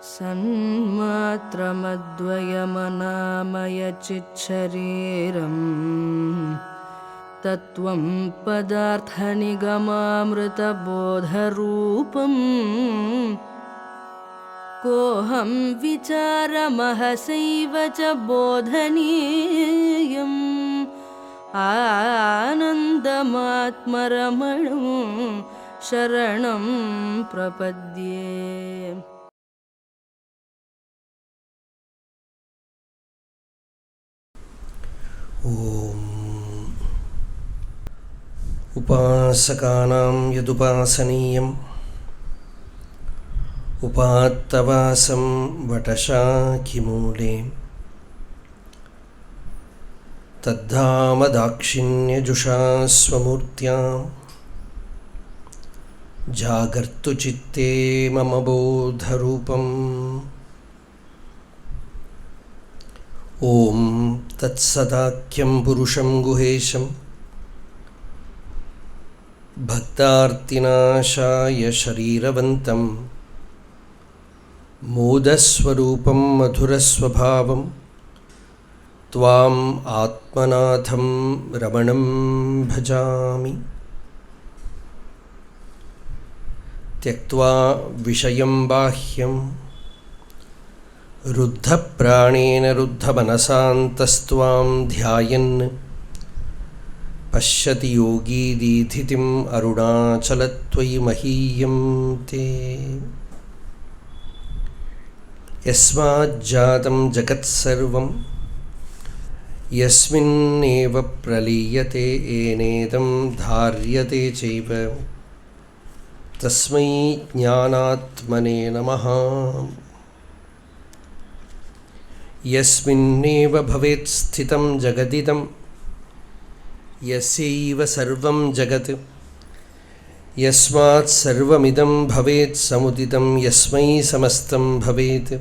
सन्मात्रमद्वयमनामयचिच्छरीरं तत्त्वं पदार्थनिगमामृतबोधरूपं कोऽहं विचारमहसैव च बोधनीयम् आनन्दमात्मरमणं शरणं प्रपद्ये। ओम उपासकानां यदुपासनीयम् उपात्तवासं वटशाखिमूले तद्धाम दाक्षिण्यजुषा स्वमूर्त्यां जागर्तु चित्ते मम बोधरूपम्। ओम तत्सदाख्यं पुरुषं गुहेशं भक्तार्तिनाशाय शरीरवन्तं मोदस्वरूपं मधुरस्वभावं त्वाम् आत्मनाथं रमणं भजामि। त्यक्त्वा विषयं बाह्यं रुद्धप्राणेन रुद्धमनसान्तस्त्वां ध्यायन् पश्यति योगी दीधितिम् अरुणाचलत्वयि महीयं ते। यस्माज्जातं जगत्सर्वं यस्मिन्नेव प्रलीयते येनेदं धार्यते चैव तस्मै ज्ञानात्मने नमः। यस्मिन्नेव भवेत् स्थितं जगदिदं यस्यैव सर्वं जगत् यस्मात् सर्वमिदं भवेत् समुदितं यस्मै समस्तं भवेत्।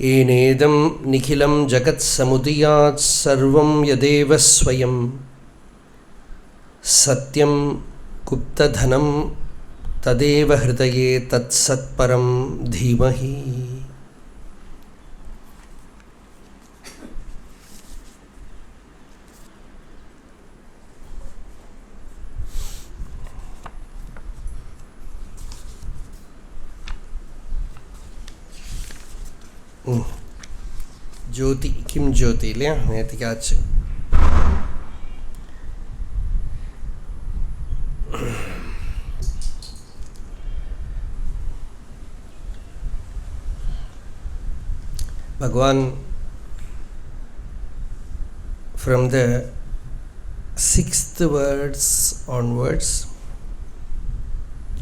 येनेदं निखिलं जगत्समुदयात् सर्वं यदेव स्वयं सत्यं गुप्तधनं तदेव हृदये तत्सत्परं धीमहि। ज्योति किं ज्योति இல்லையா நேத்திக்காச்சு. Bhagavan, from the 6th words onwards,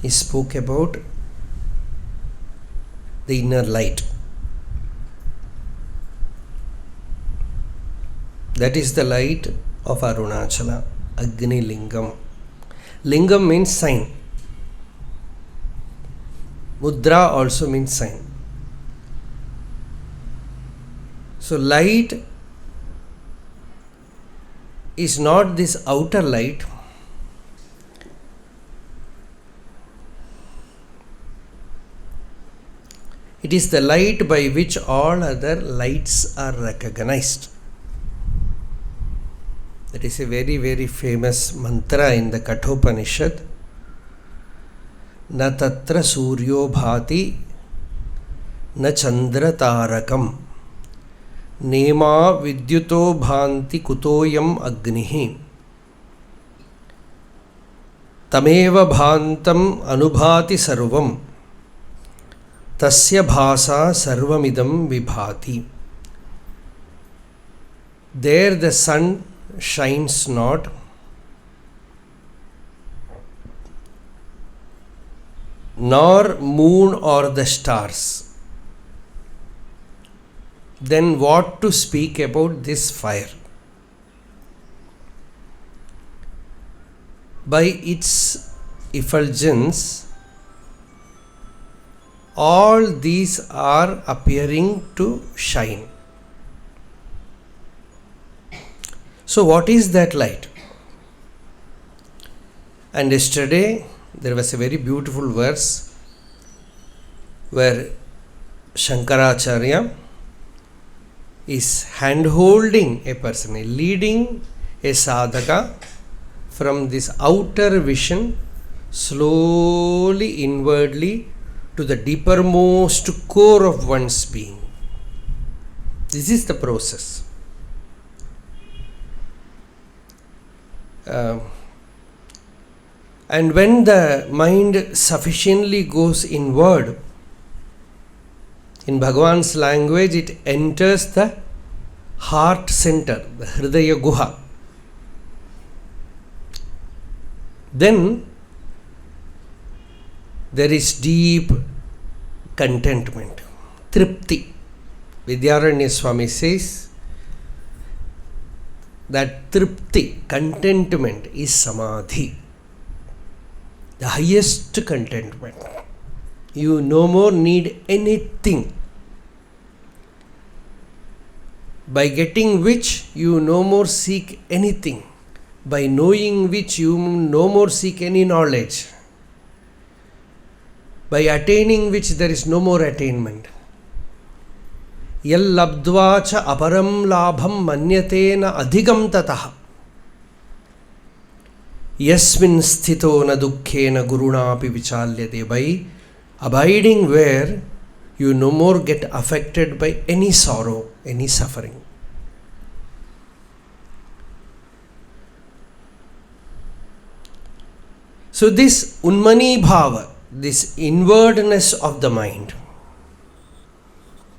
he spoke about the inner light. That is the light of Arunachala, Agni Lingam. Lingam means sign. Mudra also means sign. So light is not this outer light. It is the light by which all other lights are recognized. That is a very, very famous mantra in the Kathopanishad. Na tatra suryo bhati na chandra tarakam nema vidyuto bhanti kutoyam agnihi tameva bhantam anubhati sarvam tasya bhasa sarvamidam vibhati. There the sun shines not, nor moon or the stars. Then what to speak about this fire? By its effulgence, all these are appearing to shine. So what is that light? And yesterday there was a very beautiful verse where Shankaracharya is hand-holding a person, leading a sadhaka from this outer vision slowly inwardly to the deepermost core of one's being. This is the process. And when the mind sufficiently goes inward, in Bhagavan's language, it enters the heart center, the Hridaya Guha. Then there is deep contentment, tripti. Vidyaranya Swami says that tripti, contentment, is samadhi, the highest contentment. You no more need anything, by getting which you no more seek anything, by knowing which you no more seek any knowledge, by attaining which there is no more attainment. Yal labdva cha aparam labham manyatena adhikam tataha yasmin sthito na dukkhena guruna api vichalyate. By abiding where you no more get affected by any sorrow, any suffering. So this unmani bhava, this inwardness of the mind,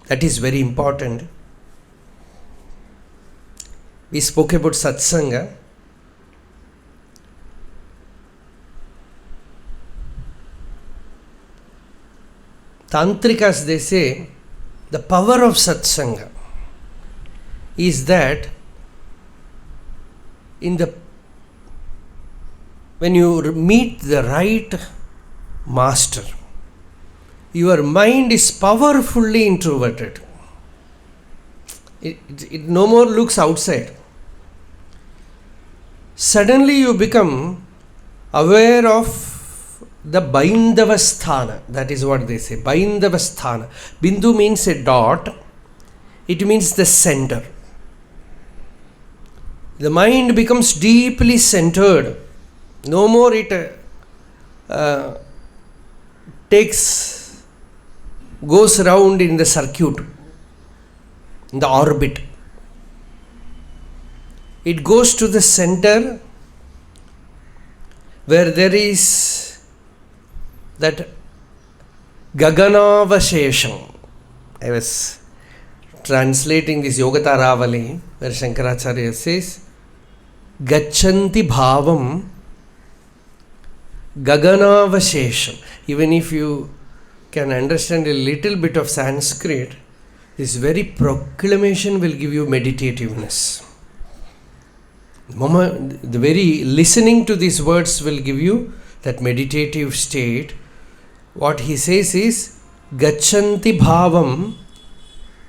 that is very important. We spoke about satsanga. Tantrikas, they say, the power of satsanga is that when you meet the right master, your mind is powerfully introverted. It no more looks outside. Suddenly you become aware of the Baindavasthana. That is what they say, Baindavasthana. Bindu means a dot. It means the center. The mind becomes deeply centered. No more it goes round in the circuit, in the orbit. It goes to the center where there is that Gaganavashesham. I was translating this Yogataravali where Shankaracharya says, Gacchanti bhavam Gaganavashesham. Even if you can understand a little bit of Sanskrit, this very proclamation will give you meditativeness. The very listening to these words will give you that meditative state. What he says is, Gacchanti bhavam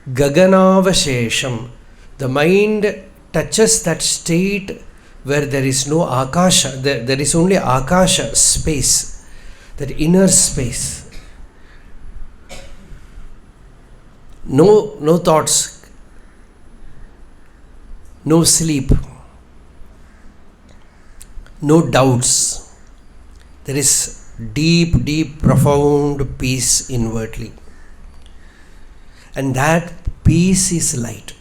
Gaganavashesham. The mind touches that state where there is no akasha, there is only akasha, space, that inner space. No thoughts, no sleep, no doubts. There is deep, profound peace inwardly. And that peace is light.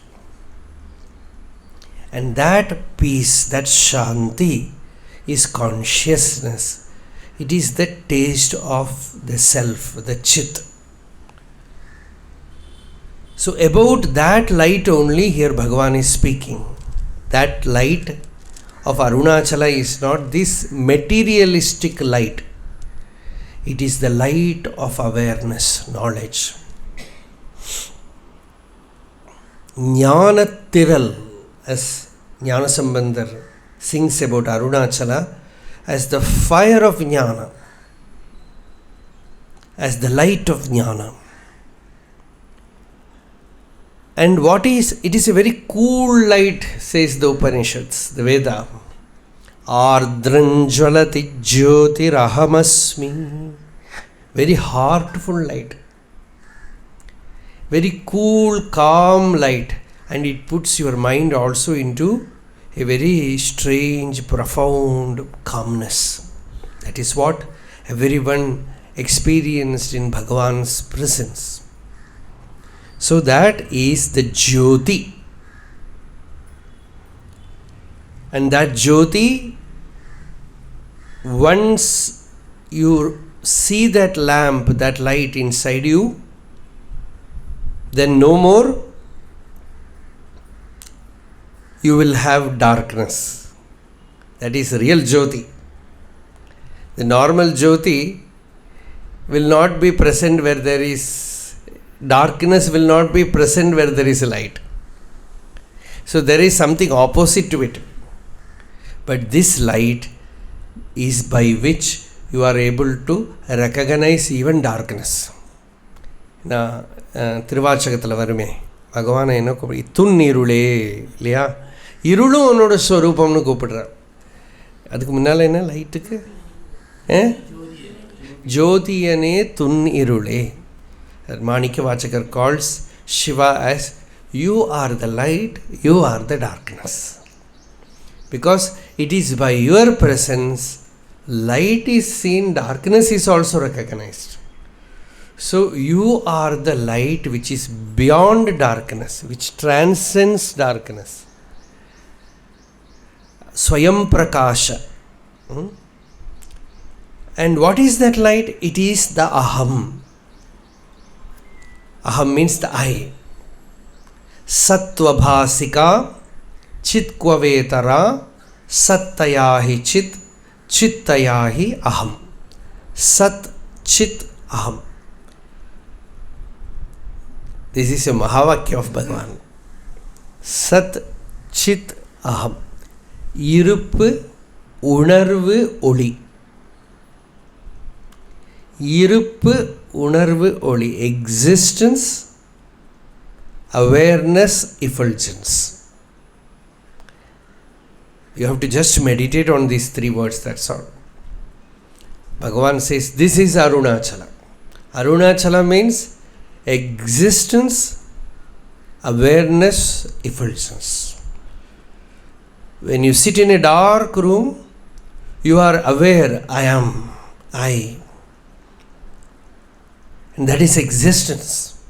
And that peace, that shanti, is consciousness. It is the taste of the self, the chit. So about that light only here Bhagavan is speaking. That light of Arunachala is not this materialistic light. It is the light of awareness, knowledge. Jnanathiral, as Jnanasambandar sings about Arunachala, as the fire of Jnana, as the light of Jnana. And it is a very cool light, says the Upanishads, the Veda. Ardranjvalati jyotir ahamasmi. Very heartful light. very cool, calm light, and it puts your mind also into a very strange, profound calmness. That is what everyone experienced in Bhagavan's presence. So that is the Jyoti. And that Jyoti, once you see that lamp, that light inside you, then no more you will have darkness. That is real Jyoti. The normal Jyoti will not be present where there is darkness, will not be present where there is light. So there is something opposite to it. But this light is by which you are able to recognize even darkness. Now, Tiruvachakathila varume Bhagavan enna koopidi tunnirule illaya irulum unoda swarupamnu koopidra. Adukku munnala enna light ku jyotiyane tunnirule. Manikya Vachakar calls Shiva as you are the light, you are the darkness. Because it is by your presence light is seen, darkness is also recognized. So you are the light which is beyond darkness, which transcends darkness. Swayam Prakasha. And what is that light? It is the Aham. Aham means the I. Sattvabhasika Chitkavetara Sattayahi Chit Chittayahi Aham. Sat Chit Aham. This is a Mahavakya of Bhagavan. Sat Chit Aham. Iruppu Uணர்வு ஒளி. Iruppu Uணர்வு ஒளி. Existence, awareness, effulgence. You have to just meditate on these three words, that's all. Bhagavan says, this is Arunachala. Arunachala means existence, awareness, effulgence. When you sit in a dark room, you are aware, I am, I. And that is existence.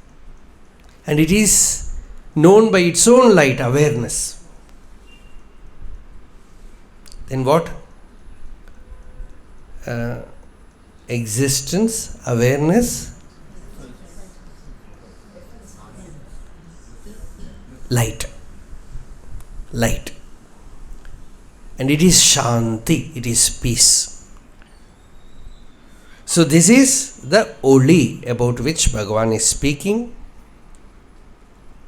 And it is known by its own light, awareness. Then what? Existence, awareness, light. Light. And it is Shanti, it is peace. So this is the Oli about which Bhagavan is speaking.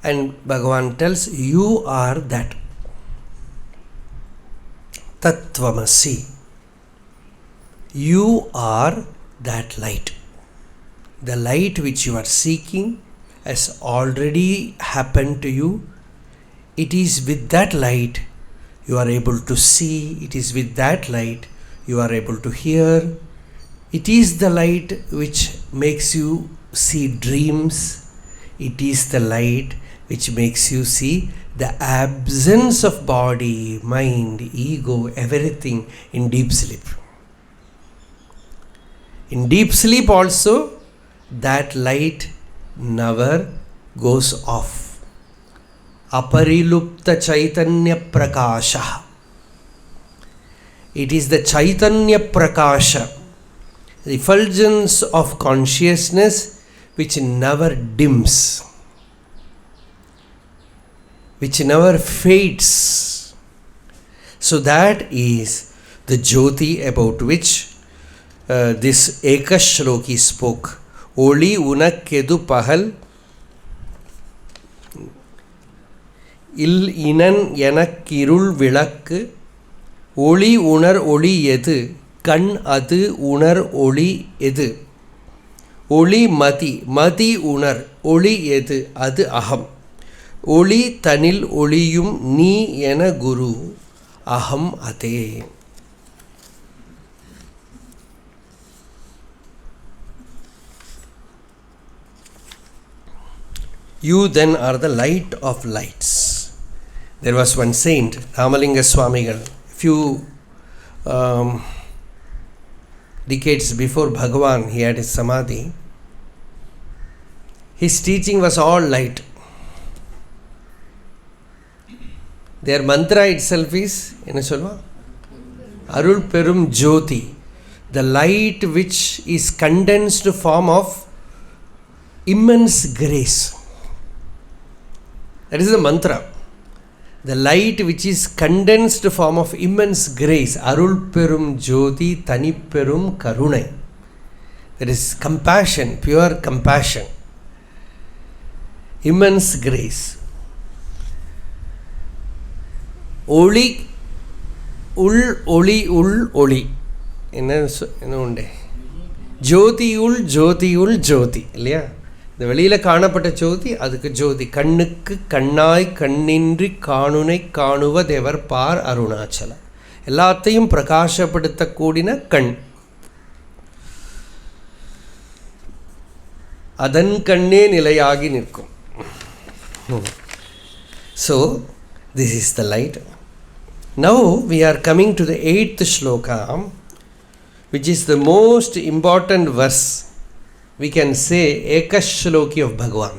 And Bhagavan tells, you are that. Tattvamasi. You are that light. The light which you are seeking has already happened to you. It is with that light you are able to see. It is with that light you are able to hear. It is the light which makes you see dreams. It is the light which makes you see the absence of body, mind, ego, everything in deep sleep. In deep sleep also, that light never goes off. Aparilupta Chaitanya Prakasha. It is the Chaitanya Prakasha, the effulgence of consciousness which never dims, which never fades. So that is the Jyoti about which this Ekashloki spoke. oḷiyuṉak kedupaha liṉaṉeṉak kiruḻviḻak uணர் oḷiyuணு kaṇaduṇa oḷiyudu voḻimati mati uṇar oḷiyudu adu aham taṉil oḷiyum ni yeṇaguru vahamadē. You then are the light of lights. There was one saint, Ramalinga Swamigal, a few decades before Bhagavan, he had his samadhi. His teaching was all light. Their mantra itself is, Aruḻ Perum Jyoti, the light which is condensed form of immense grace. That is the mantra. The light which is condensed form of immense grace. Aruḻ Perum Jyoti Taniperum Karunai. That is compassion, pure compassion. Immense grace. Oḻi, oḷi. என்ன உண்டு? ஜோதியுள் ஜோதியுள் ஜோதி இல்லையா? இந்த வெளியில் காணப்பட்ட ஜோதி, அதுக்கு ஜோதி. கண்ணுக்கு கண்ணாய் கண்ணின்றி காணுனை காணுவதெவர் பார் அருணாச்சல. எல்லாத்தையும் பிரகாசப்படுத்தக்கூடின கண். அதன் கண்ணே நிலையாகி நிற்கும். So, this is the light. Now we are coming to the 8th shloka, which is the most important verse. We can say Ekashloki of Bhagavan.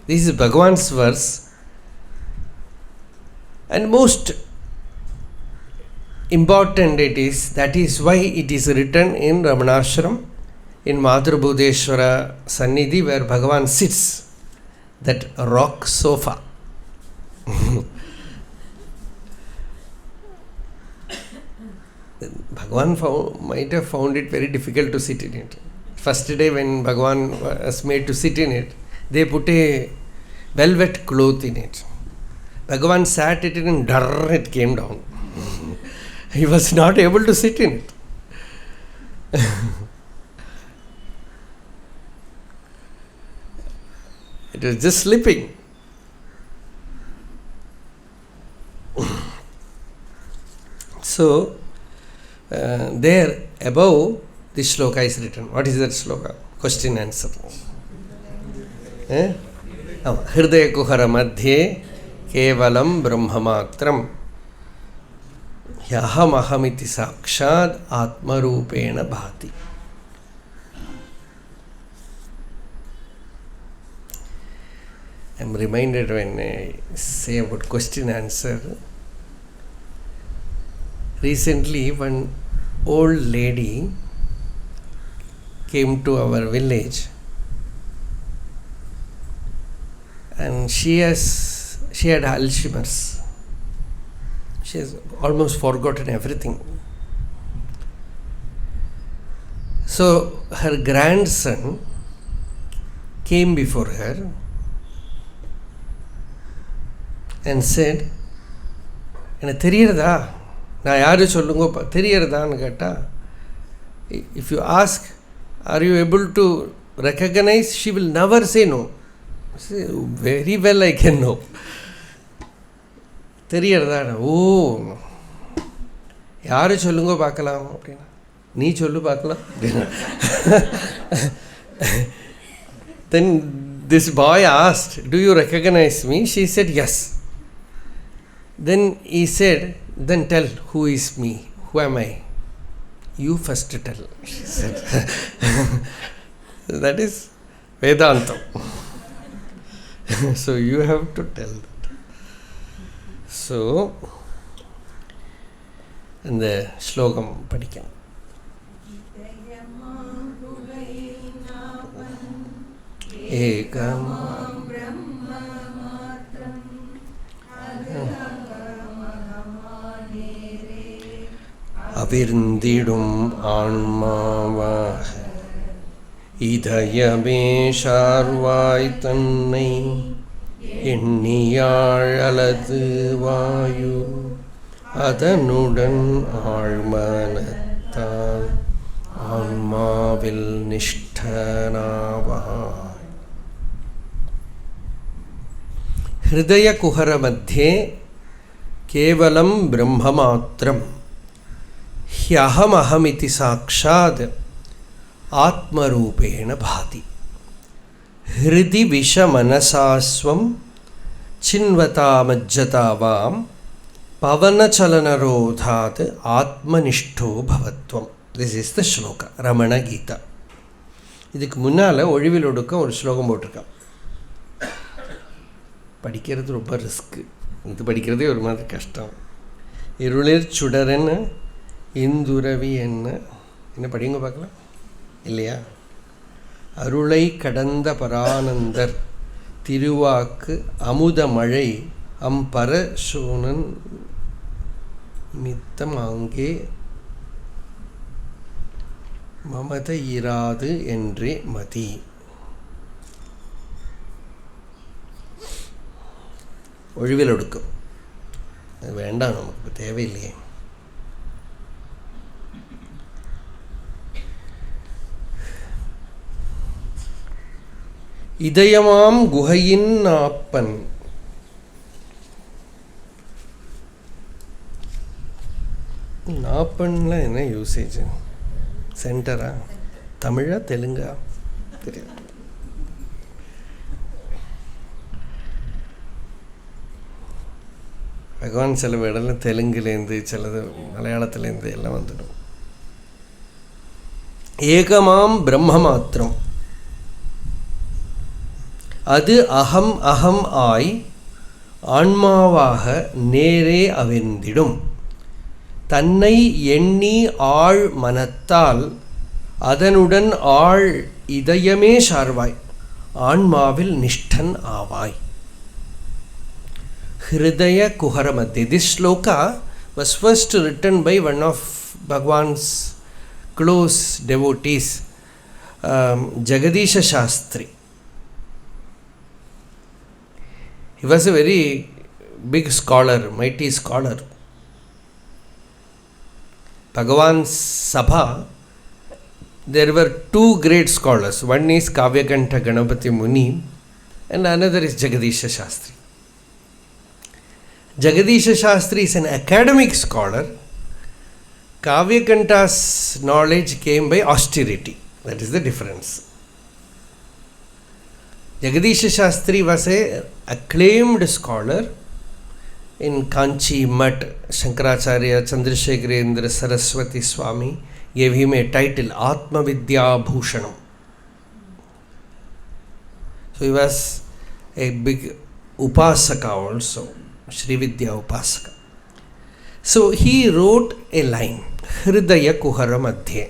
This is Bhagavan's verse, and most important it is. That is why it is written in Ramanashram, in Madhurabhudeshwara Sannidhi, where Bhagavan sits, that rock sofa. Bhagavan might have found it very difficult to sit in it. First day when Bhagavan was made to sit in it, they put a velvet cloth in it. Bhagavan sat it and it came down. He was not able to sit in it. It was just slipping. So, there above this shloka is written. What is that shloka? Question answer. Hridaya kuhara madhye kevalam brahmamatram Aham ahamiti sakshad atmarupena bhati. I am reminded when I say about question answer. Recently, one old lady came to our village, and she had Alzheimer's. She has almost forgotten everything. So her grandson came before her and said, if you ask, are you able to recognize, she will never say no. Say, very well I can know. Oh, yaru sollungo paakalam appadina. Nee sollu paakalam. Then this boy asked, do you recognize me? She said, yes. Then he said, then tell, who is me? Who am I? You first tell, she said. That is Vedanta. So you have to tell that. So, in the slokam padikam. Ekam avirndidum anmava idayame sharvai taṉnai எண்ணியாழ் அலது வாயு அதனுடன் ஆழ்மனத்தால் ஆன்மாவில் நிஷ்டனாவாய். ஹிருதய குஹர மத்தியே கேவலம் பிரம்மமாத்திரம் ஹ்யஹமஹமிதி சாக்ஷாத் ஆத்மரூபேண பாதி. hridi visha manasasvam chinvata majjata vam pavana chalanarodhat atmanishto bhavatvam. This is the shloka, Ramana Gita. இதுக்கு முன்னால் ஒழிவிலொடுக்க ஒரு ஸ்லோகம் போட்டிருக்கான். படிக்கிறது ரொம்ப ரிஸ்க்கு, இது படிக்கிறதே ஒரு மாதிரி கஷ்டம். இருளிர் சுடரன்னு இந்துரவி என்ன படிங்க பார்க்கலாம் இல்லையா? அருளை கடந்த பரானந்தர் திருவாக்கு அமுத மழை அம்பரசோனன் நித்தம் அங்கே மமத இராது என்றே மதி. ஒழிவில் ஒடுக்கும் அது வேண்டாம், நமக்கு தேவையில்லையே. இதயமாம் குகையின் நாப்பன். நாப்பன்ல என்ன யூசேஜ்? சென்டரா, தமிழா, தெலுங்கா தெரியாது. பகவான் சில இடத்துல தெலுங்குலேருந்து சிலது மலையாளத்துலேருந்து எல்லாம் வந்துடும். ஏகமாம் பிரம்ம மாத்திரம் அது அகம் அகம் ஆய் ஆன்மாவாக நேரே அவிழ்ந்திடும். தன்னை எண்ணி ஆழ் மனத்தால் அதனுடன் ஆழ் இதயமே சார்வாய் ஆன்மாவில் நிஷ்டன் ஆவாய். ஹிருதய குஹரமத்தி. This shloka was first written by one of Bhagavan's close devotees, Jagadisha Shastri. He was a very big scholar, mighty scholar. Bhagavan's Sabha, there were two great scholars. One is Kavyakanta Ganapati Muni and another is Jagadisha Shastri. Jagadisha Shastri is an academic scholar. Kavyakanta's knowledge came by austerity. That is the difference. Jagadisha Shastri was an acclaimed scholar in Kanchi Mat. Shankaracharya Chandrasekharendra Saraswati Swami gave him a title, Atma Vidya Bhushanam. So he was a big Upasaka also, Shri Vidya Upasaka. So he wrote a line, Hridaya Kuhara Madhye.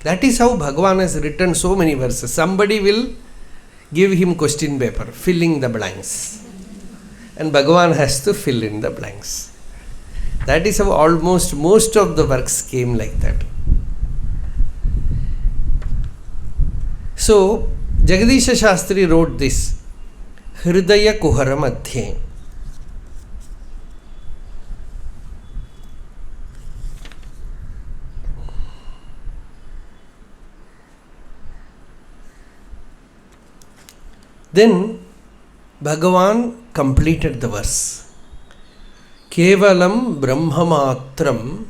That is how Bhagavan has written so many verses. Somebody will give him question paper, filling the blanks. And Bhagavan has to fill in the blanks. That is how almost most of the works came like that. So, Jagadisha Shastri wrote this, Hridaya Kuhara Madhye. Then Bhagavan completed the verse. Kevalam brahmamatram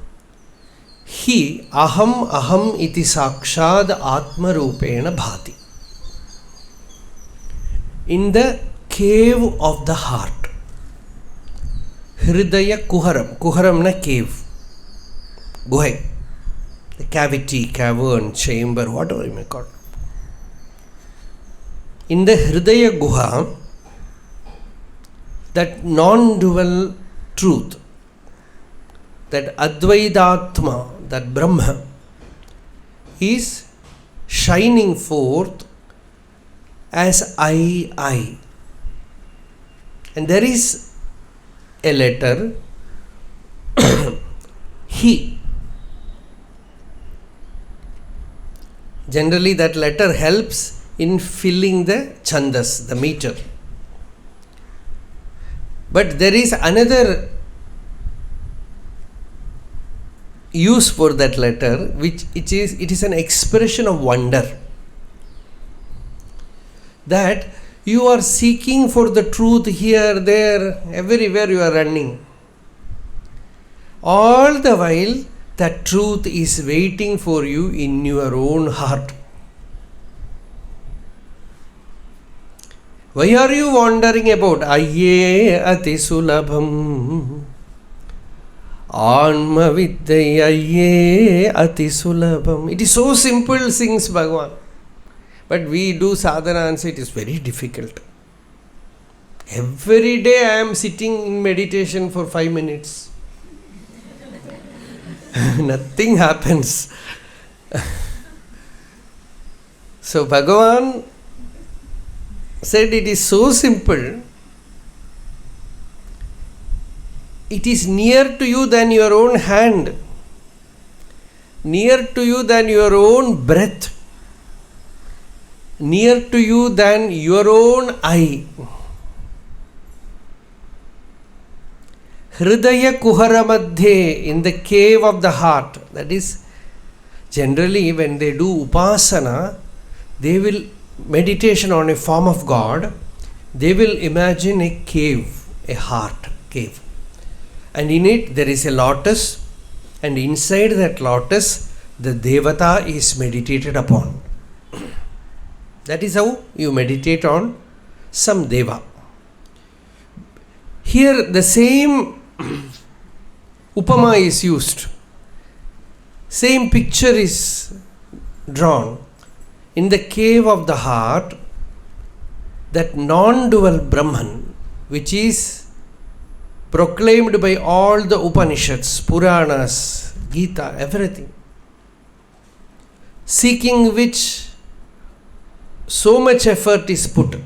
hi aham aham iti sakshad atma rupena bhati. In the cave of the heart, Hridaya Kuharam, Kuharam na cave, Guhai, the cavity, cavern, chamber, whatever you may call it. In the Hridaya Guha, that non-dual truth, that Advaitatma, that Brahma, is shining forth as I. And there is a letter, He. Generally that letter helps in filling the chandas, the meter. But there is another use for that letter, which it is an expression of wonder. That you are seeking for the truth here, there, everywhere you are running. All the while, that truth is waiting for you in your own heart. Why are you wandering about? Ayye ati sulabham. Anma vidyai ayye ati sulabham. It is so simple, sings Bhagavan. But we do sadhana and say it is very difficult. Every day I am sitting in meditation for 5 minutes. Nothing happens. So Bhagavan said it is so simple. It is near to you than your own hand, near to you than your own breath, near to you than your own eye. Hridaya kuhara madhe, in the cave of the heart. That is, generally when they do upasana, they will meditation on a form of God, they will imagine a cave, a heart cave. And in it there is a lotus, and inside that lotus the devata is meditated upon. That is how you meditate on some deva. Here the same upama is used, same picture is drawn. In the cave of the heart, that non-dual Brahman, which is proclaimed by all the Upanishads, Puranas, Gita, everything, seeking which so much effort is put.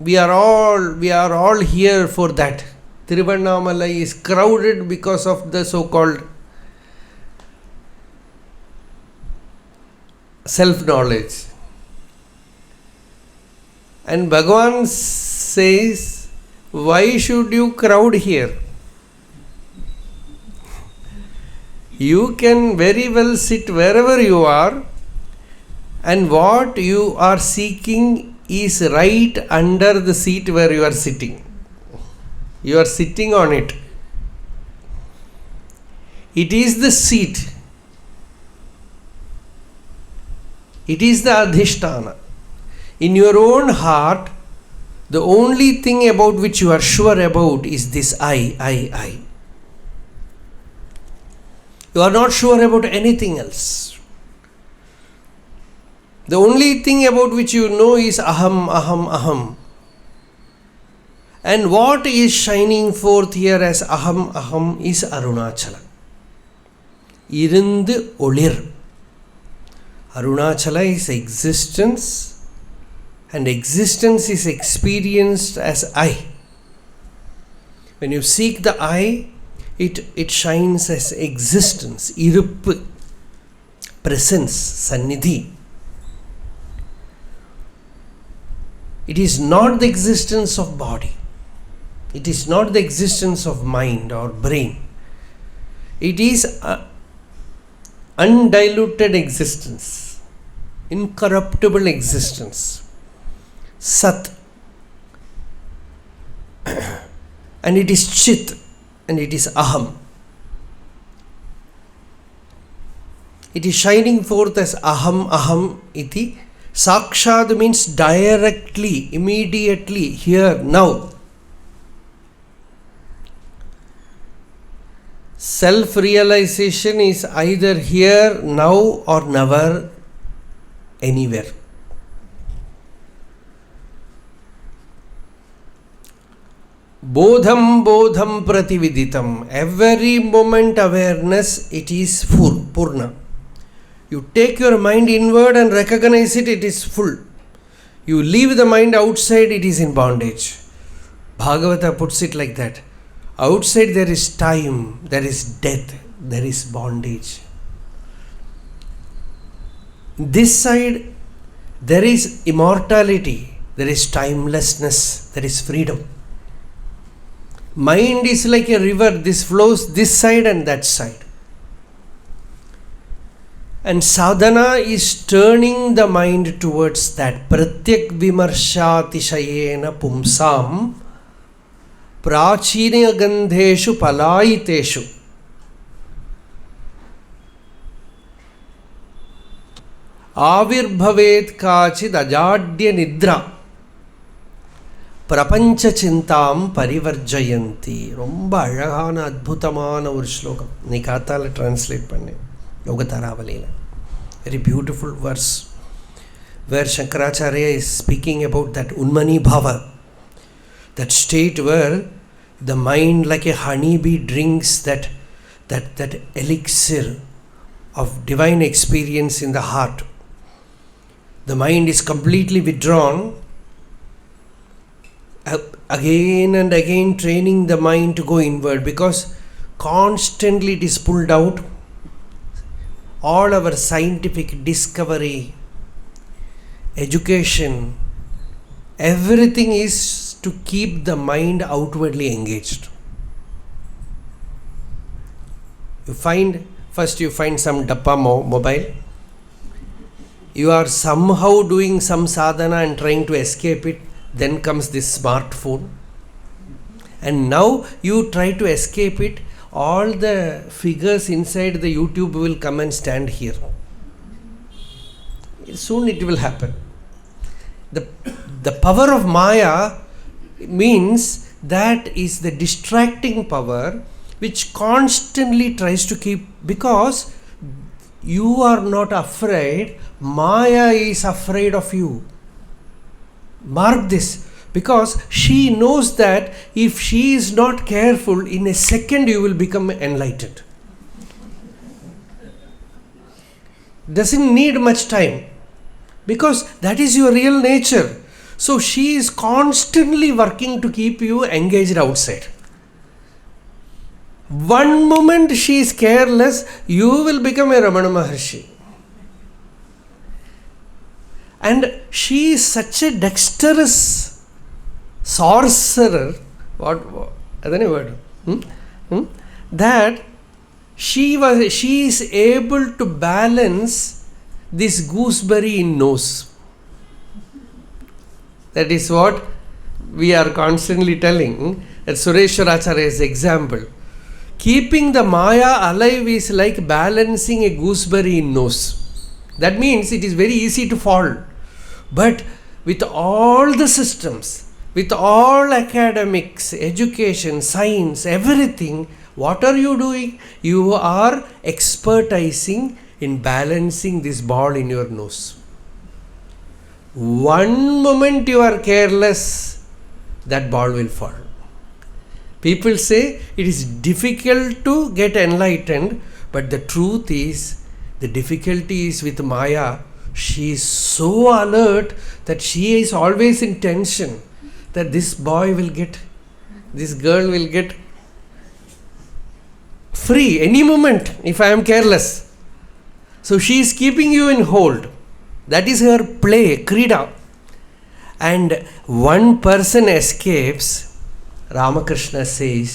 We are all here for that. Tiruvannamalai is crowded because of the so-called self-knowledge. And Bhagavan says, why should you crowd here? You can very well sit wherever you are, and what you are seeking is right under the seat where you are sitting. You are sitting on it. It is the seat. It is the adhisthana. In your own heart, the only thing about which you are sure about is this I. You are not sure about anything else. The only thing about which you know is Aham. And what is shining forth here as Aham is Arunachala. Irundu oḷiyur. Arunachala is existence, and existence is experienced as I. When you seek the I, it shines as existence, irup, presence, sannidhi. It is not the existence of body. It is not the existence of mind or brain. It is undiluted existence, incorruptible existence, Sat. And it is Chit, and it is Aham. It is shining forth as Aham iti. Sakshad means directly, immediately, here, now. Self-realization is either here, now, or never, anywhere. Bodham pratividitam. Every moment awareness, it is full, purna. You take your mind inward and recognize it, it is full. You leave the mind outside, it is in bondage. Bhagavata puts it like that. Outside there is time, there is death, there is bondage. This side there is immortality, there is timelessness, there is freedom. Mind is like a river, this flows this side and that side. And sadhana is turning the mind towards that. Pratyak vimarshātishayena pumsam prachina gandheshu palayiteshu. Avirbhavet kachid ajadya nidra. பிரபஞ்ச சிந்தாம் பரிவர்ஜயந்தி. ரொம்ப அழகான அற்புதமான ஒரு ஸ்லோகம். நீ காத்தால translate பண்ணேன் யோகதாராவலியில். Very beautiful verse where Shankaracharya is speaking about that Unmani Bhava, that state where the mind like a honeybee drinks that elixir of divine experience in the heart. The mind is completely withdrawn, again and again training the mind to go inward, because constantly it is pulled out. All our scientific discovery, education, everything is to keep the mind outwardly engaged. First you find some dappa mobile. You are somehow doing some sadhana and trying to escape it. Then comes this smartphone. And now you try to escape it. All the figures inside the YouTube will come and stand here. Soon it will happen. The power of Maya means that is the distracting power which constantly tries to keep, because you are not afraid, Maya is afraid of you. Mark this, because she knows that if she is not careful, in a second you will become enlightened. Doesn't need much time, because that is your real nature. So she is constantly working to keep you engaged outside. One moment she is careless, you will become a Ramana Maharshi. And she is such a dexterous sorcerer, that she is able to balance this gooseberry in nose. That is what we are constantly telling at Sureshwaracharya's example. Keeping the Maya alive is like balancing a gooseberry in nose. That means it is very easy to fall. But with all the systems, with all academics, education, science, everything, what are you doing? You are expertising in balancing this ball in your nose. One moment you are careless, that ball will fall. People say it is difficult to get enlightened, but the truth is, the difficulty is with Maya. She is so alert that she is always in tension that this girl will get free any moment if I am careless. So she is keeping you in hold. That is her play, krida. And one person escapes, Ramakrishna says,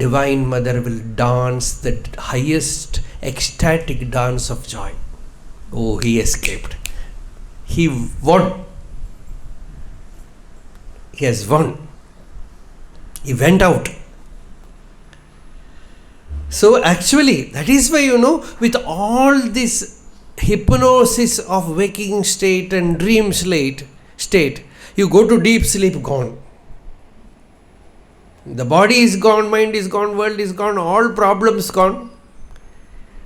Divine Mother will dance the highest ecstatic dance of joy. Oh, he escaped. He won. He has won. He went out. So actually, that is why, with all this hypnosis of waking state and dream state, you go to deep sleep, gone. The body is gone, mind is gone, world is gone, all problems gone.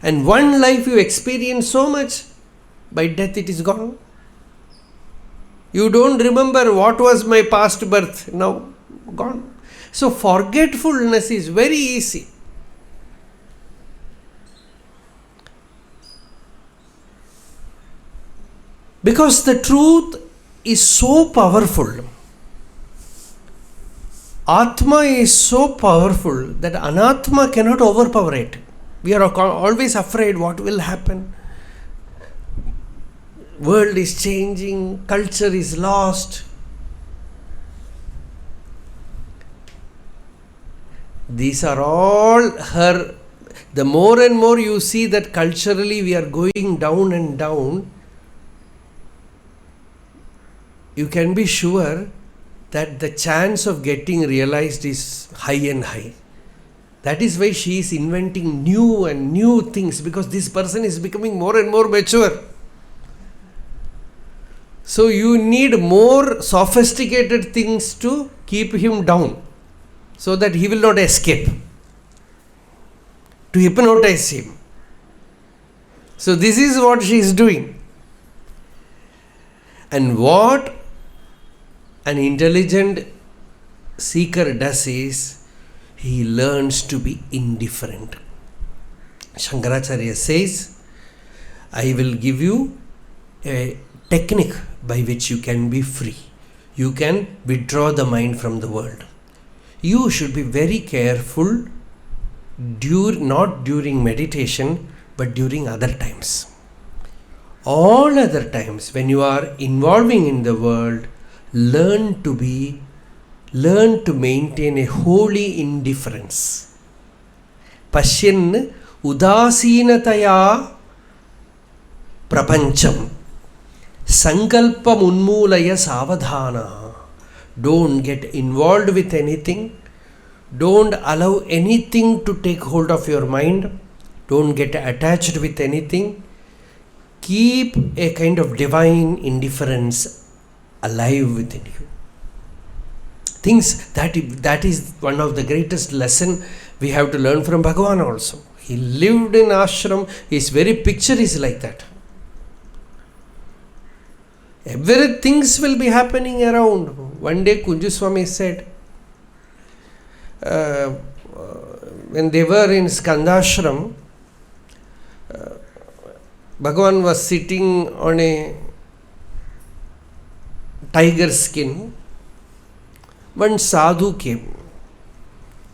And one life you experience so much, by death it is gone. You don't remember what was my past birth, now gone. So forgetfulness is very easy. Because the truth is so powerful. Atma is so powerful that Anatma cannot overpower it. We are always afraid what will happen. World is changing, culture is lost. These are all her. The more and more you see that culturally we are going down and down, you can be sure that the chance of getting realized is high and high. That is why she is inventing new and new things, because this person is becoming more and more mature. So you need more sophisticated things to keep him down, so that he will not escape, to hypnotize him. So this is what she is doing. And what an intelligent seeker does is, he learns to be indifferent. Shankaracharya says, I will give you a technique by which you can be free. You can withdraw the mind from the world. You should be very careful, not during meditation, but during other times. All other times, when you are involving in the world, learn to maintain a holy indifference. Pashyan udasinataya prapancham sankalpam unmulaya savadhana. Don't get involved with anything. Don't allow anything to take hold of your mind. Don't get attached with anything. Keep a kind of divine indifference alive within you. Things that is one of the greatest lesson we have to learn from Bhagavan also. He lived in ashram. His very picture is like that. Everything will be happening around. One day Kunju Swami said, when they were in Skandashram, Bhagavan was sitting on a tiger skin. One sadhu came.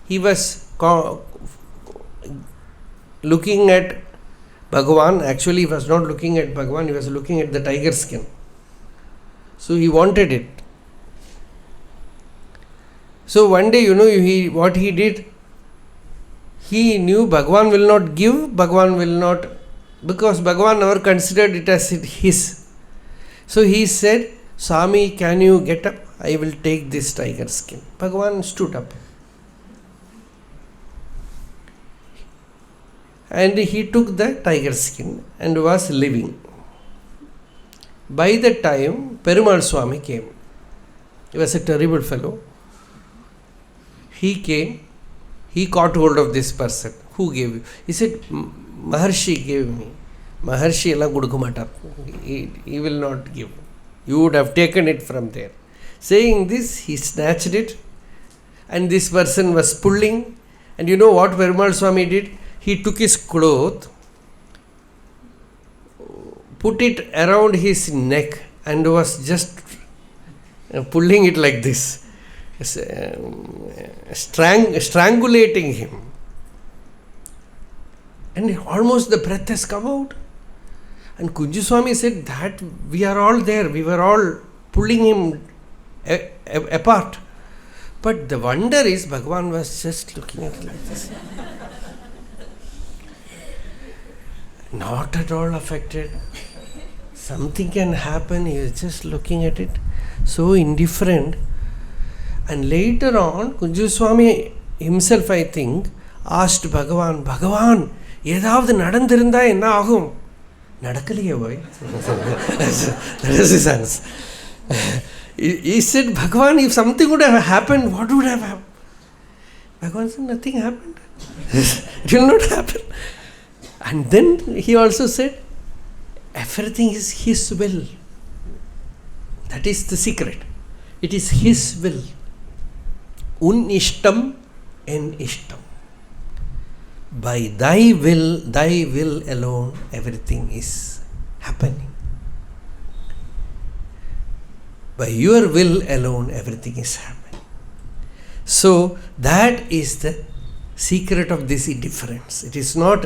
He was looking at Bhagavan. Actually, he was not looking at Bhagavan, he was looking at the tiger skin. So he wanted it. So one day, what he did, he knew Bhagavan will not give, Bhagavan will not, because Bhagavan never considered it as his. So he said, Swami, can you get up? I will take this tiger skin. Bhagavan stood up. And he took the tiger skin and was living. By that time, Perumal Swami came. He was a terrible fellow. He came, he caught hold of this person. Who gave you? He said, Maharshi gave me. Maharshi ella kudukumata. He will not give. You would have taken it from there. Saying this, he snatched it, and this person was pulling. And you know what Perumal Swami did? He took his cloth, put it around his neck, and was just pulling it like this, strangulating him. And almost the breath has come out. And Kunju Swami said that we are all there, we were all pulling him apart. But the wonder is Bhagavan was just looking at it like this. Not at all affected. Something can happen, he is just looking at it, so indifferent. And later on, Kunju Swami himself, I think, asked Bhagavan, Bhagavan, ஏதாவது நடந்திருந்தா என்ன ஆகும்? நடக்கலையே boy. That is his answer. He said, Bhagavan, if something would have happened, what would have happened? Bhagavan said, nothing happened. It will not happen. And then he also said, everything is his will. That is the secret. It is his will. Unnishtam en ishtam. By thy will alone, everything is happening. By your will alone, everything is happening. So that is the secret of this indifference. It is not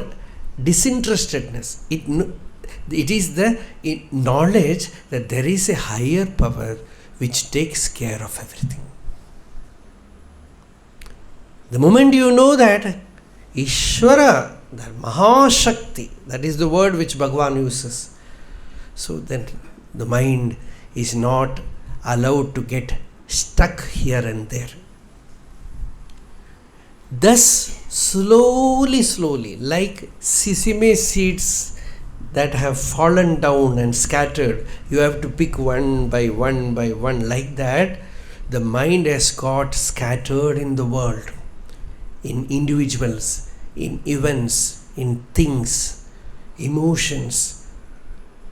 disinterestedness. It is the knowledge that there is a higher power which takes care of everything. The moment you know that Ishvara, that Mahashakti, that is the word which Bhagavan uses, so then the mind is not allowed to get stuck here and there. Thus, slowly, like sesame seeds that have fallen down and scattered. You have to pick one by one by one. Like that, the mind has got scattered in the world, in individuals, in events, in things, emotions.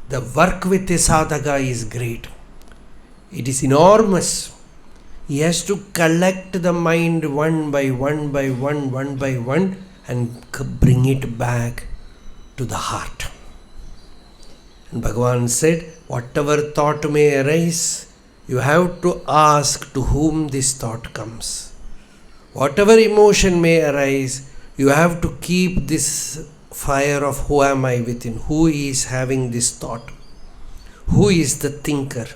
The work with a sadhaka is great. It is enormous. He has to collect the mind one by one by one and bring it back to the heart. And Bhagavan said, whatever thought may arise, you have to ask to whom this thought comes. Whatever emotion may arise, you have to keep this fire of who am I within, who is having this thought, who is the thinker.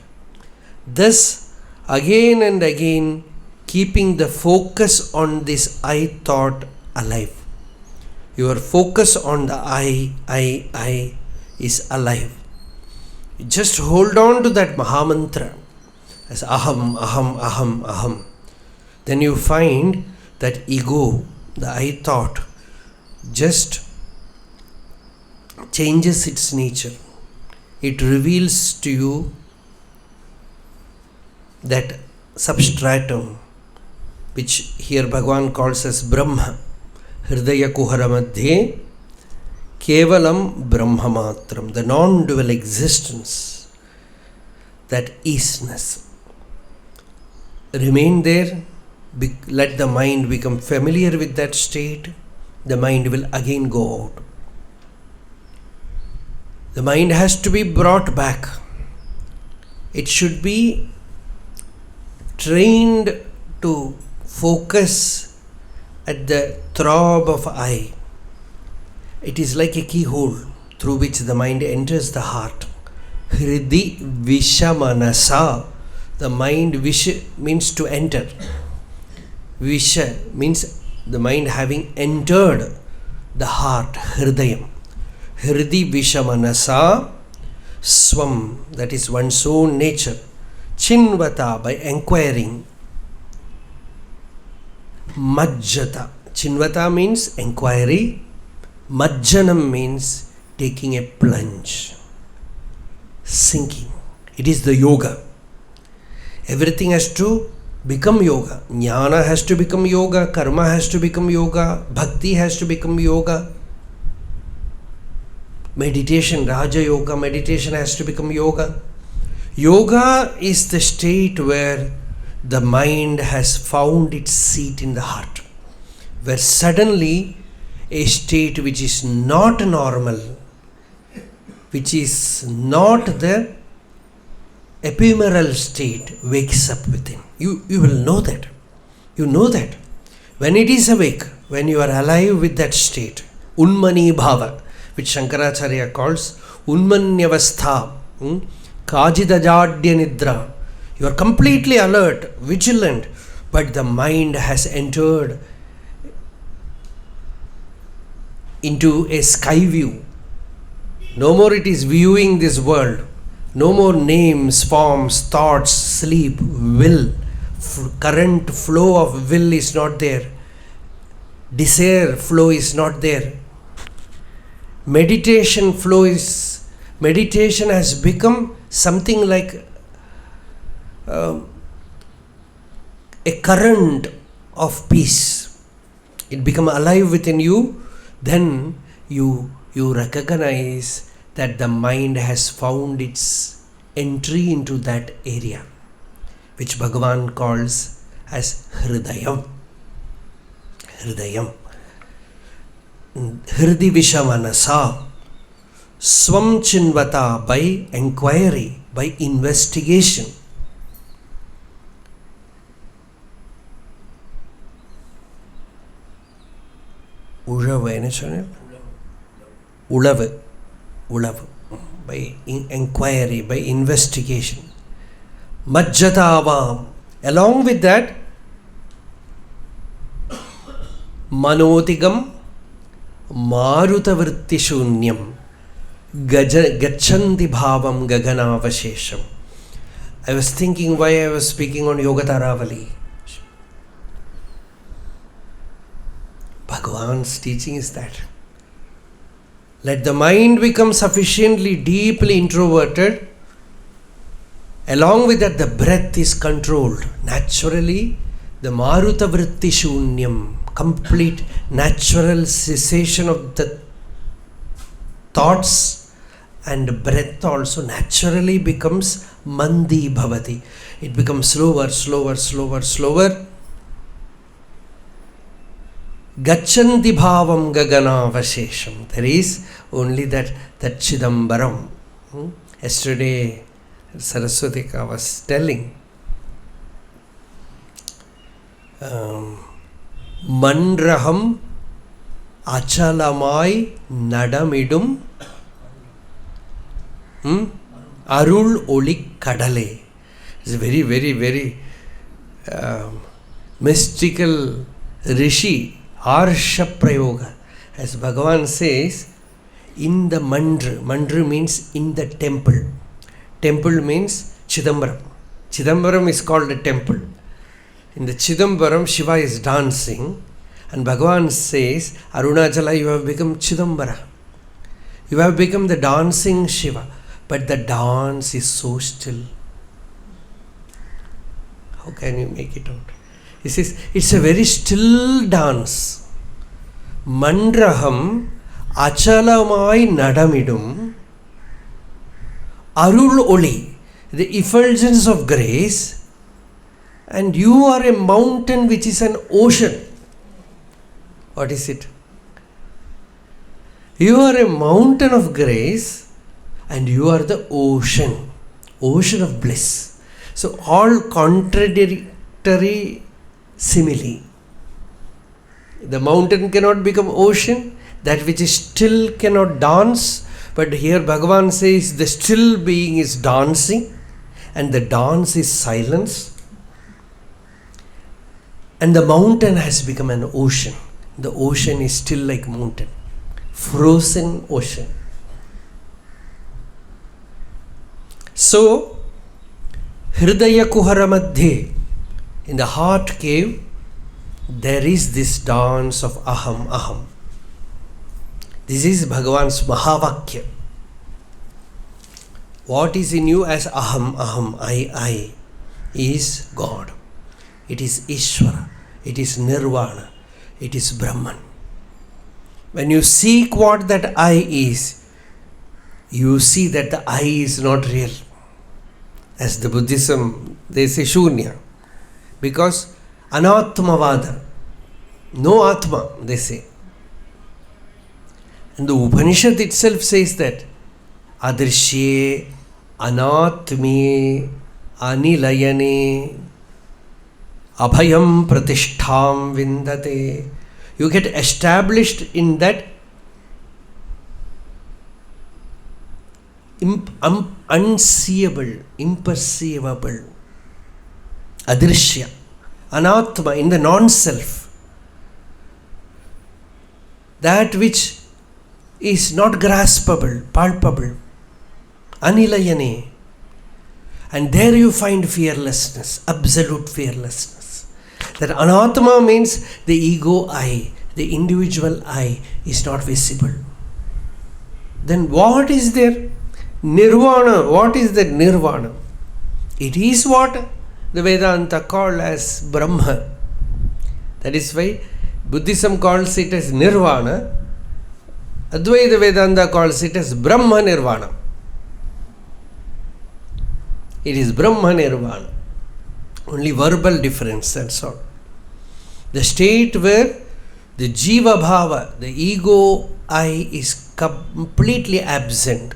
Thus, again and again, keeping the focus on this I thought alive. Your focus on the I is alive. Just hold on to that Mahamantra as Aham, Aham, Aham, Aham. Then you find that ego, the I thought, just changes its nature. It reveals to you that substratum, which here Bhagavan calls as Brahma, Hridaya Kuhara Madhye, Kevalam Brahma Matram, the non-dual existence, that isness. Remain there, let the mind become familiar with that state, the mind will again go out. The mind has to be brought back. It should be trained to focus at the throb of I. It is like a keyhole through which the mind enters the heart. Hridi Vishamanasa. The mind, Visha means to enter. Visha means the mind having entered the heart, Hridayam. Hridi Vishamanasa Swam, that is one's own nature. Chinvata, by inquiring. Majjata. Chinvata means inquiry. Majjanam means taking a plunge, sinking. It is the yoga. Everything has to become yoga. Jnana has to become yoga. Karma has to become yoga. Bhakti has to become yoga. Meditation, Raja Yoga, meditation has to become yoga. Yoga is the state where the mind has found its seat in the heart, where suddenly a state which is not normal, which is not the ephemeral state, wakes up within. You will know that. You know that. When it is awake, when you are alive with that state, unmani bhava, which Shankaracharya calls unmanyavastha, kajidajadya nidra. You are completely alert, vigilant, but the mind has entered into a sky view. No more it is viewing this world. No more names, forms, thoughts, sleep, will. Current flow of will is not there. Desire flow is not there. Meditation has become something like a current of peace. It become alive within you. Then you recognize that the mind has found its entry into that area, which Bhagavan calls as Hridayam. Hridayam. Hridi Vishamanasa. Swam Chinvata, by inquiry, by investigation. Ullavu. By inquiry, by investigation. Majjatavam. Along with that, Manotigam Marutavritti Shunyam Gachanti Bhavam Gaganavashesham. I was thinking why I was speaking on Yoga Taravali. Bhagavan's teaching is that Let the mind become sufficiently deeply introverted. Along with that, the breath is controlled. Naturally, the Maruta Vritti Shunyam, complete natural cessation of the thoughts, and breath also naturally becomes Mandi Bhavati. It becomes slower. Gachanti bhavam gaganavashesham. There is only that Chidambaram. Yesterday, Saraswatika was telling, Mandraham achalamai nadamidum aruḻ olik kadale. It's a very, very, very mystical rishi, harsha prayoga. As Bhagavan says, in the mandra means in the temple. Temple means Chidambaram. Chidambaram is called a temple. In the Chidambaram, Shiva is dancing, and Bhagavan says, Arunachala, you have become Chidambara. You have become the dancing Shiva, but the dance is so still. How can you make it out? He says, it's a very still dance. Mandraham achalamai nadamidum aruḻ oli, the effulgence of grace, and you are a mountain which is an ocean. What is it? You are a mountain of grace and you are the ocean of bliss. So all contradictory simile. The mountain cannot become ocean, that which is still cannot dance, but here Bhagavan says the still being is dancing and the dance is silence. And the mountain has become an ocean. The ocean is still like mountain. Frozen ocean. So, Hridaya Kuhara Madhye, in the heart cave, there is this dance of Aham. This is Bhagavan's Mahavakya. What is in you as Aham, I, is God. It is Ishvara. It is Nirvana. It is Brahman. When you seek what that I is, you see that the I is not real. As the Buddhism, they say Shunya. Because Anatmavada, no Atma, they say. And the Upanishad itself says that Adrishye, Anatmi, Anilayane, Abhayam Pratishtham Vindate. You get established in that unseeable, imperceivable, Adrishya, Anatma, in the non-self. That which is not graspable, palpable, Anilayane. And there you find fearlessness, absolute fearlessness. That Anatma means the ego I, the individual I is not visible. Then what is there? Nirvana. What is that Nirvana? It is what the Vedanta call as Brahma. That is why Buddhism calls it as Nirvana. Advaita Vedanta calls it as Brahma Nirvana. It is Brahma Nirvana. Only verbal difference, that's all. The state where the Jiva Bhava, the ego I, is completely absent.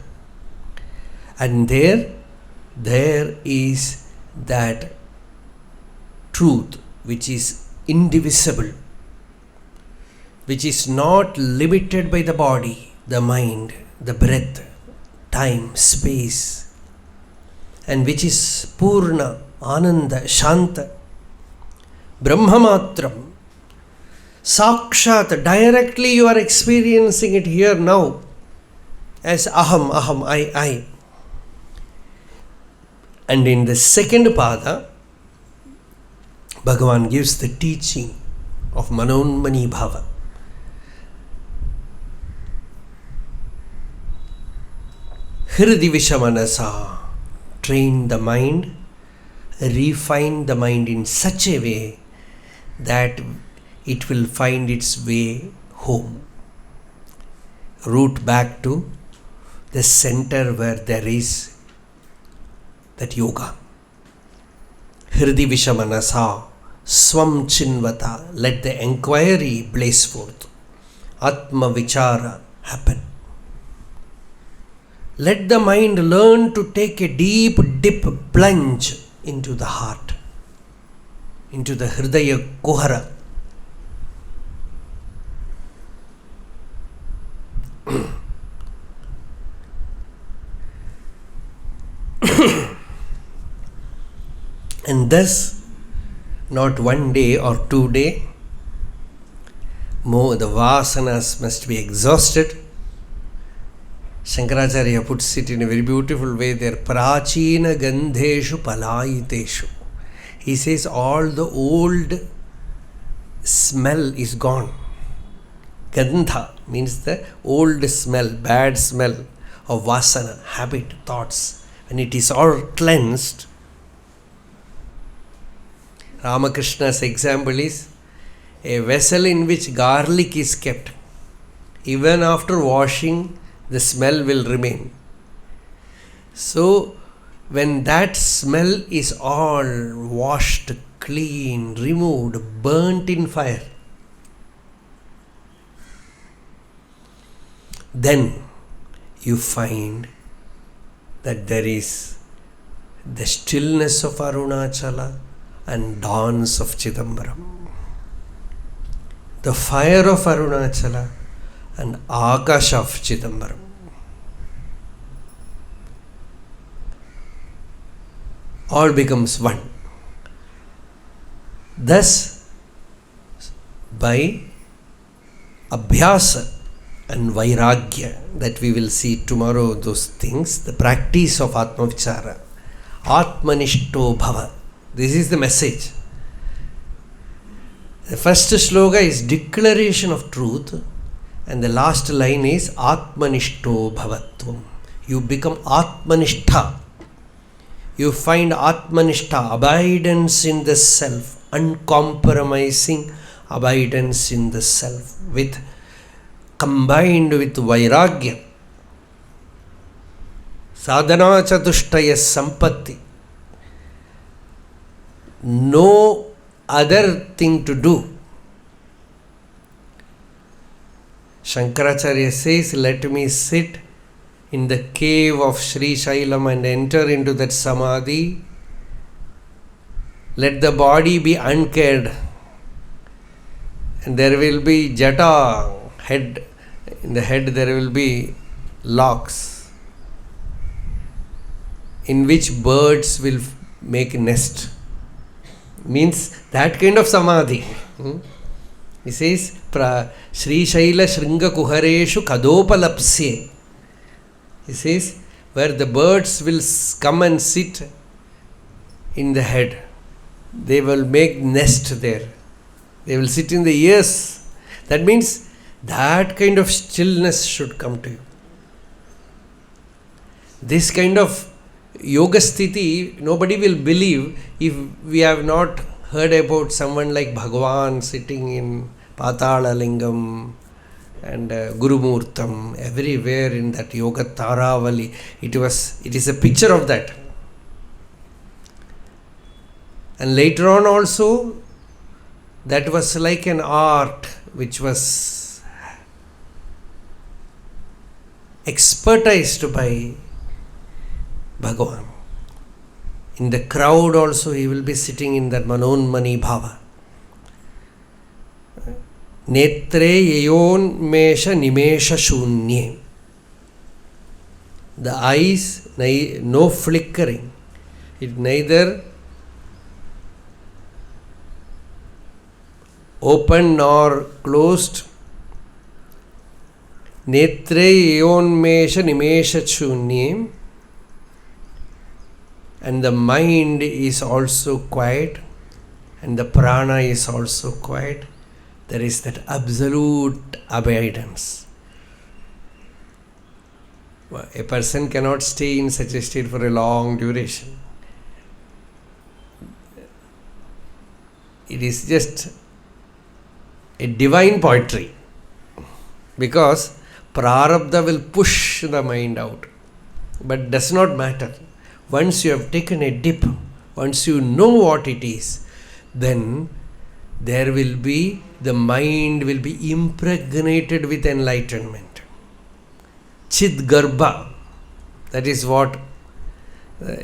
And there is that truth which is indivisible, which is not limited by the body, the mind, the breath, time, space, and which is Purna, Ananda, Shanta, Brahmamatram, Sakshat, directly you are experiencing it here now as Aham, I. And in the second pada, Bhagavan gives the teaching of Manonmani Bhava. Hridivishamanasa. Train the mind, refine the mind in such a way that it will find its way home. Root back to the center where there is that yoga. Hridivishamanasa swam chinvata. Let the enquiry blaze forth. Atma vichara happen. Let the mind learn to take a deep dip plunge into the heart, into the hridaya kuhara. And thus, not 1 day or 2 days, the vasanas must be exhausted. Shankaracharya puts it in a very beautiful way there. Prachina gandheshu palayiteshu. He says all the old smell is gone. Gandha means the old smell, bad smell of vasana, habit, thoughts. When it is all cleansed, Ramakrishna's example is a vessel in which garlic is kept. Even after washing, the smell will remain. So, when that smell is all washed, clean, removed, burnt in fire, then you find that there is the stillness of Arunachala and dawns of Chidambaram. The fire of Arunachala and Akasha of Chidambaram. All becomes one. Thus, by Abhyasa and Vairagya, that we will see tomorrow, those things, the practice of Atma Vichara, Atmanishto Bhava. This is the message. The first sloka is declaration of truth, and the last line is Atmanishto Bhavatvam. You become Atmanishtha. You find Atmanishtha, abidance in the self, uncompromising abidance in the self, combined with Vairagya, Sadhana Chatushtaya Sampatti. No other thing to do. Shankaracharya says, let me sit in the cave of Sri Shailam and enter into that samadhi. Let the body be uncared, and there will be jata, head. In the head there will be locks, in which birds will make nest. Means that kind of samadhi. He says, Sri Shaila Shringa Kuhareshu Kadopalapsye. He says, where the birds will come and sit in the head. They will make nest there. They will sit in the ears. That means that kind of stillness should come to you. This kind of yoga sthiti, nobody will believe if we have not heard about someone like Bhagavan sitting in Patala Lingam and Gurumurtam, everywhere in that yoga Taravali. It is a picture of that. And later on also, that was like an art which was expertized by Bhagavan. In the crowd also he will be sitting in that Manonmani Bhava. Netre yayon mesha nimesha shunye. The eyes, no flickering. It neither open nor closed. Netre yayon mesha nimesha shunye. And the mind is also quiet, and the prana is also quiet. There is that absolute abidance. A person cannot stay in such a state for a long duration. It is just a divine poetry, because prarabdha will push the mind out, but does not matter. Once you have taken a dip, once you know what it is, then the mind will be impregnated with enlightenment. Chit garbha, that is what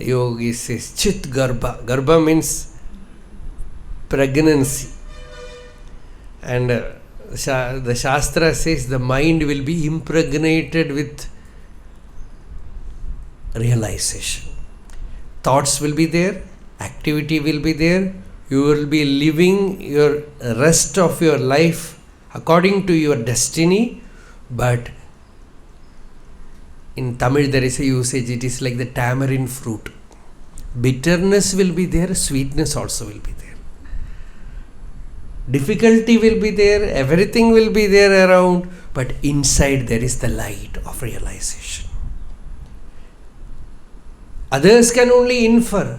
yogi says. Chit garbha. Garbha means pregnancy. And the Shastra says the mind will be impregnated with realization. Thoughts will be there, activity will be there, you will be living your rest of your life according to your destiny, but in Tamil there is a usage, it is like the tamarind fruit. Bitterness will be there, sweetness also will be there. Difficulty will be there, everything will be there around, but inside there is the light of realization. Others can only infer,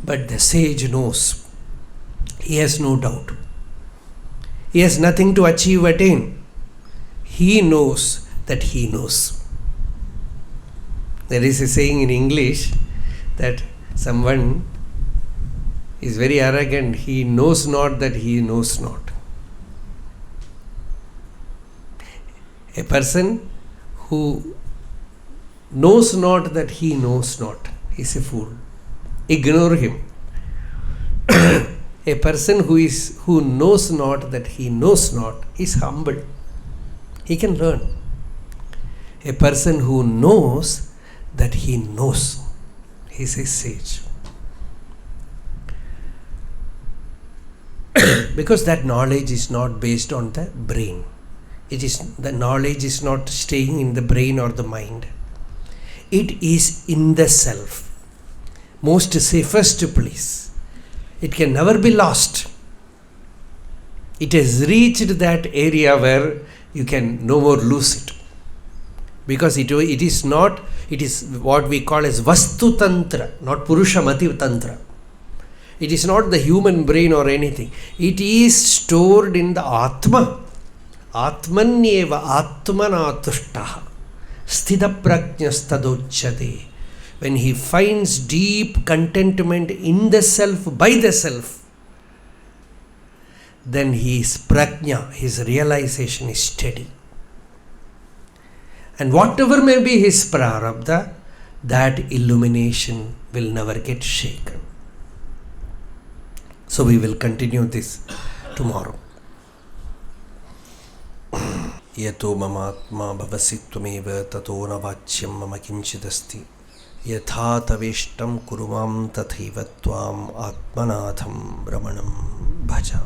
but the sage knows. He has no doubt. He has nothing to attain. He knows that he knows. There is a saying in English that someone is very arrogant. He knows not that he knows not. A person who knows not that he knows not is a fool. Ignore him. A person who knows not that he knows not is humble. He can learn. A person who knows that he knows, he is a sage. Because that knowledge is not based on the brain. The knowledge is not staying in the brain or the mind. It is in the self. Most safest place. It can never be lost. It has reached that area where you can no more lose it. Because it is what we call as Vastu Tantra, not Purusha Mati Tantra. It is not the human brain or anything. It is stored in the Atma. Atmanyeva Atmanatushtaha Sthita Prajnastadochade. When he finds deep contentment in the self, by the self, then his prajna, his realization is steady. And whatever may be his prarabdha, that illumination will never get shaken. So we will continue this tomorrow. Yato mamatma bhavasi tvameva tato na vachyam mama kinchidasti yatha taveshtam kurumam tathaiva tvam atmanatham brahmanam bhaja.